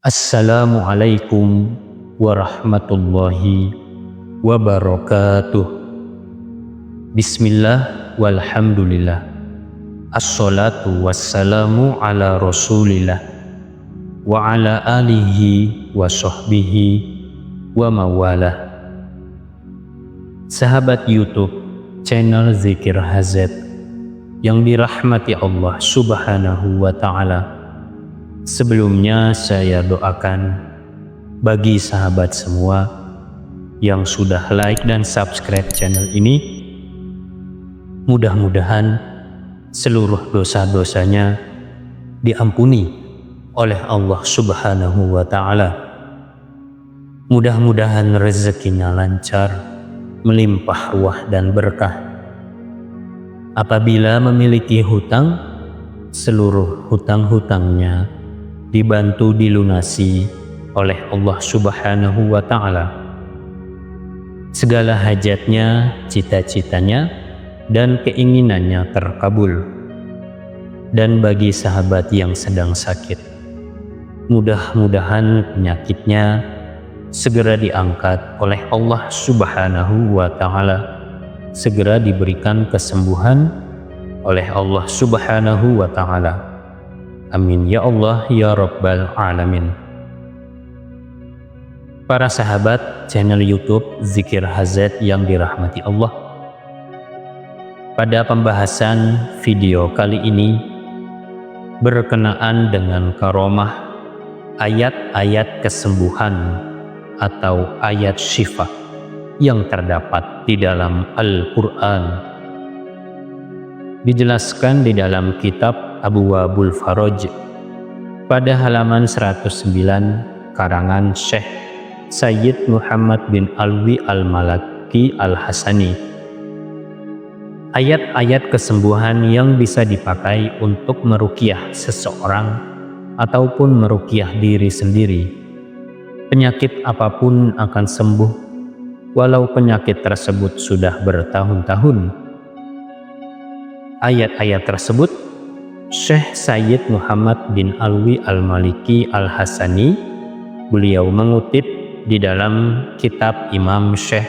Assalamualaikum warahmatullahi wabarakatuh. Bismillah walhamdulillah. Assalatu wassalamu ala rasulillah wa ala alihi wa sahbihi wa mawalah. Sahabat YouTube channel Zikir HZ yang dirahmati Allah subhanahu wa ta'ala, sebelumnya saya doakan bagi sahabat semua yang sudah like dan subscribe channel ini, mudah-mudahan seluruh dosa-dosanya diampuni oleh Allah subhanahu wa ta'ala. Mudah-mudahan rezekinya lancar, melimpah ruah dan berkah. Apabila memiliki hutang, seluruh hutang-hutangnya dibantu dilunasi oleh Allah subhanahu wa ta'ala. Segala hajatnya, cita-citanya, dan keinginannya terkabul. Dan bagi sahabat yang sedang sakit, mudah-mudahan penyakitnya segera diangkat oleh Allah subhanahu wa ta'ala, segera diberikan kesembuhan oleh Allah subhanahu wa ta'ala. Amin ya Allah ya Rabbal Alamin. Para sahabat channel YouTube Zikir HZ yang dirahmati Allah, pada pembahasan video kali ini berkenaan dengan karomah ayat-ayat kesembuhan atau ayat syifa yang terdapat di dalam Al-Quran. Dijelaskan di dalam kitab Abwaabul Faraj pada halaman 109 karangan Syekh Sayyid Muhammad bin Alwi Al-Malaki Al-Hasani. Ayat-ayat kesembuhan yang bisa dipakai untuk meruqyah seseorang ataupun meruqyah diri sendiri. Penyakit apapun akan sembuh walau penyakit tersebut sudah bertahun-tahun. Ayat-ayat tersebut Syekh Sayyid Muhammad bin Alwi Al-Maliki Al-Hasani, beliau mengutip di dalam kitab Imam Syekh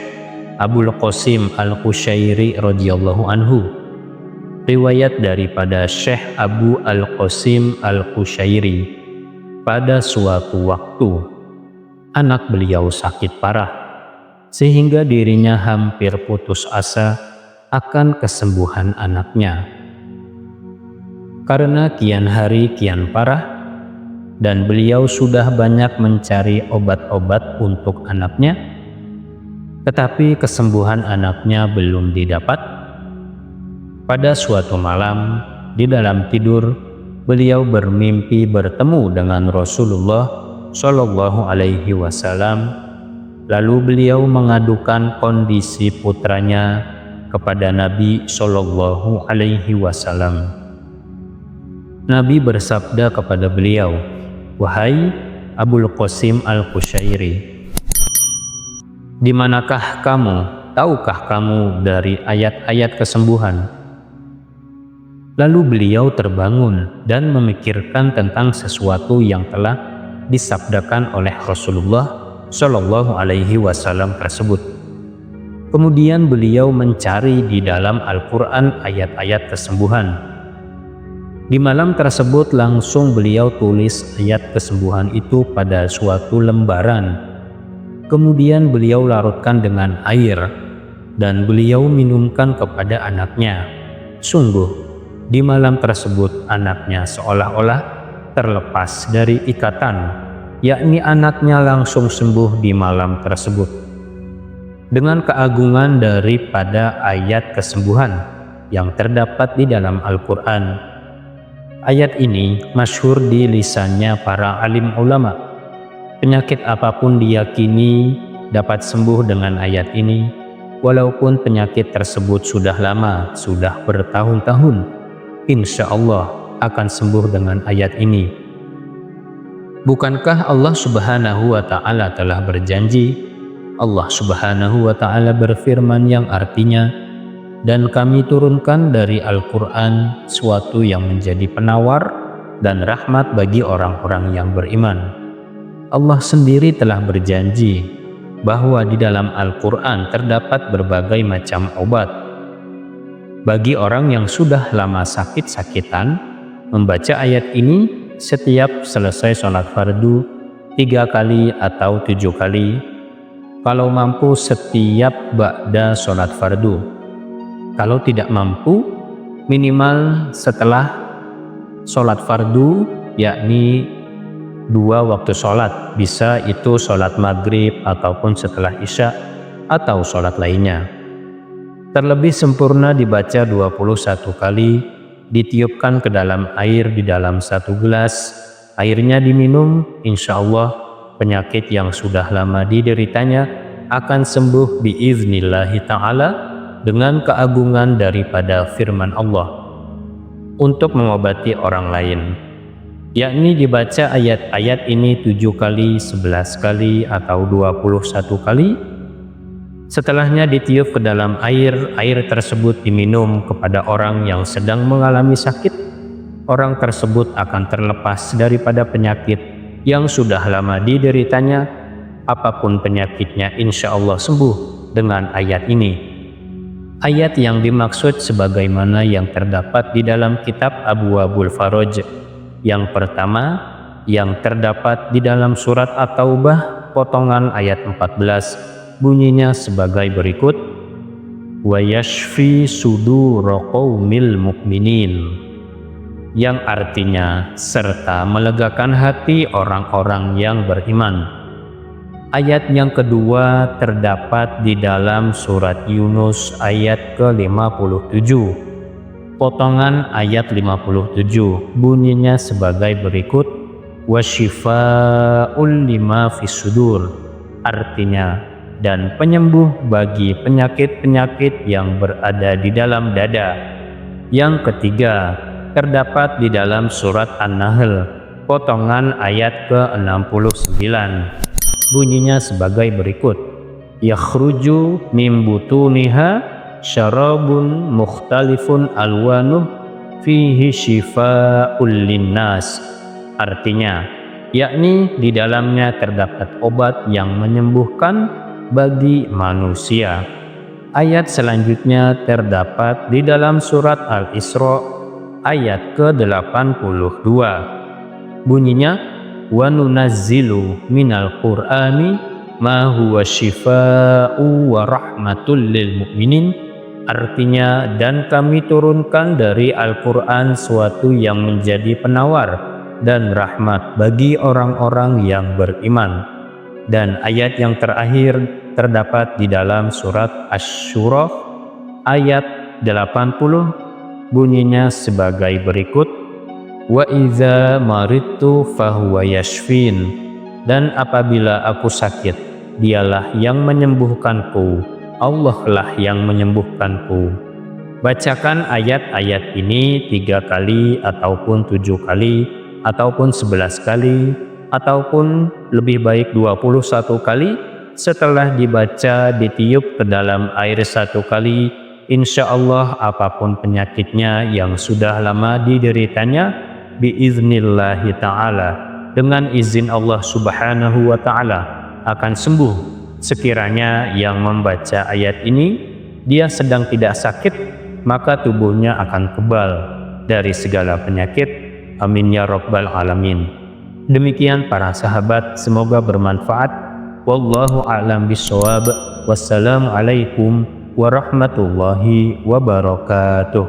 Abul Qasim Al-Qushairi radhiyallahu anhu, riwayat daripada Syekh Abu Al-Qasim Al-Qushairi. Pada suatu waktu anak beliau sakit parah sehingga dirinya hampir putus asa akan kesembuhan anaknya. Karena kian hari kian parah dan beliau sudah banyak mencari obat-obat untuk anaknya, tetapi kesembuhan anaknya belum didapat. Pada suatu malam di dalam tidur, beliau bermimpi bertemu dengan Rasulullah Shallallahu Alaihi Wasallam. Lalu beliau mengadukan kondisi putranya kepada Nabi Shallallahu Alaihi Wasallam. Nabi bersabda kepada beliau, "Wahai Abul Qasim Al-Qushairi, di manakah kamu? Tahukah kamu dari ayat-ayat kesembuhan?" Lalu beliau terbangun dan memikirkan tentang sesuatu yang telah disabdakan oleh Rasulullah Shallallahu Alaihi Wasallam tersebut. Kemudian beliau mencari di dalam Al-Quran ayat-ayat kesembuhan. Di malam tersebut langsung beliau tulis ayat kesembuhan itu pada suatu lembaran. Kemudian beliau larutkan dengan air dan beliau minumkan kepada anaknya. Sungguh di malam tersebut anaknya seolah-olah terlepas dari ikatan, yakni anaknya langsung sembuh di malam tersebut. Dengan keagungan daripada ayat kesembuhan yang terdapat di dalam Al-Quran, ayat ini masyhur di lisannya para alim ulama. Penyakit apapun diyakini dapat sembuh dengan ayat ini, walaupun penyakit tersebut sudah lama, sudah bertahun-tahun, insya Allah akan sembuh dengan ayat ini. Bukankah Allah subhanahu wa ta'ala telah berjanji? Allah subhanahu wa ta'ala berfirman yang artinya, "Dan kami turunkan dari Al-Quran suatu yang menjadi penawar dan rahmat bagi orang-orang yang beriman." Allah sendiri telah berjanji bahwa di dalam Al-Quran terdapat berbagai macam obat. Bagi orang yang sudah lama sakit-sakitan, membaca ayat ini setiap selesai sholat fardu 3 kali atau 7 kali, kalau mampu setiap ba'da sholat fardu. Kalau tidak mampu, minimal setelah sholat fardu, yakni 2 waktu sholat, bisa itu sholat maghrib ataupun setelah isya atau sholat lainnya. Terlebih sempurna dibaca 21 kali, ditiupkan ke dalam air di dalam 1 gelas, airnya diminum, insya Allah penyakit yang sudah lama dideritanya akan sembuh biiznillahi ta'ala dengan keagungan daripada firman Allah untuk mengobati orang lain, yakni dibaca ayat-ayat ini 7 kali, 11 kali, atau 21 kali. Setelahnya ditiup ke dalam air, air tersebut diminum kepada orang yang sedang mengalami sakit. Orang tersebut akan terlepas daripada penyakit yang sudah lama dideritanya. Apapun penyakitnya insya Allah sembuh dengan ayat ini. Ayat yang dimaksud sebagaimana yang terdapat di dalam kitab Abwabul Faraj. Yang pertama, yang terdapat di dalam surat At-Taubah, potongan ayat 14, bunyinya sebagai berikut: wa yashfi sudura qaumil mu'minin, yang artinya serta melegakan hati orang-orang yang beriman. Ayat yang kedua terdapat di dalam surat Yunus ayat ke-57, potongan ayat 57, bunyinya sebagai berikut: wasyifa'ul lima fisudur, artinya dan penyembuh bagi penyakit-penyakit yang berada di dalam dada. Yang ketiga terdapat di dalam surat An-Nahl, potongan ayat ke-69, bunyinya sebagai berikut: yakhruju min butuniha syarabun mukhtalifun alwanuh fihi syifa'ul linnas, artinya yakni di dalamnya terdapat obat yang menyembuhkan bagi manusia. Ayat selanjutnya terdapat di dalam surat Al-Isra ayat ke-82, bunyinya: wa nunazzilu minal qur'ani ma huwa syifa'u wa rahmatul lil mu'minin, artinya dan kami turunkan dari Al-Quran suatu yang menjadi penawar dan rahmat bagi orang-orang yang beriman. Dan ayat yang terakhir terdapat di dalam surat Asy-Syura ayat 80, bunyinya sebagai berikut: wa idza maridtu fahuwa yashfin, dan apabila aku sakit, dialah yang menyembuhkanku, Allah lah yang menyembuhkanku. Bacakan ayat-ayat ini 3 kali ataupun 7 kali ataupun 11 kali ataupun lebih baik 21 kali. Setelah dibaca ditiup ke dalam air 1 kali, insya Allah apapun penyakitnya yang sudah lama dideritanya, biiznillahi ta'ala, dengan izin Allah subhanahu wa ta'ala akan sembuh. Sekiranya yang membaca ayat ini dia sedang tidak sakit, maka tubuhnya akan kebal dari segala penyakit. Amin ya rabbal alamin. Demikian para sahabat, semoga bermanfaat. Wallahu a'lam bishawab. Wassalamualaikum warahmatullahi wabarakatuh.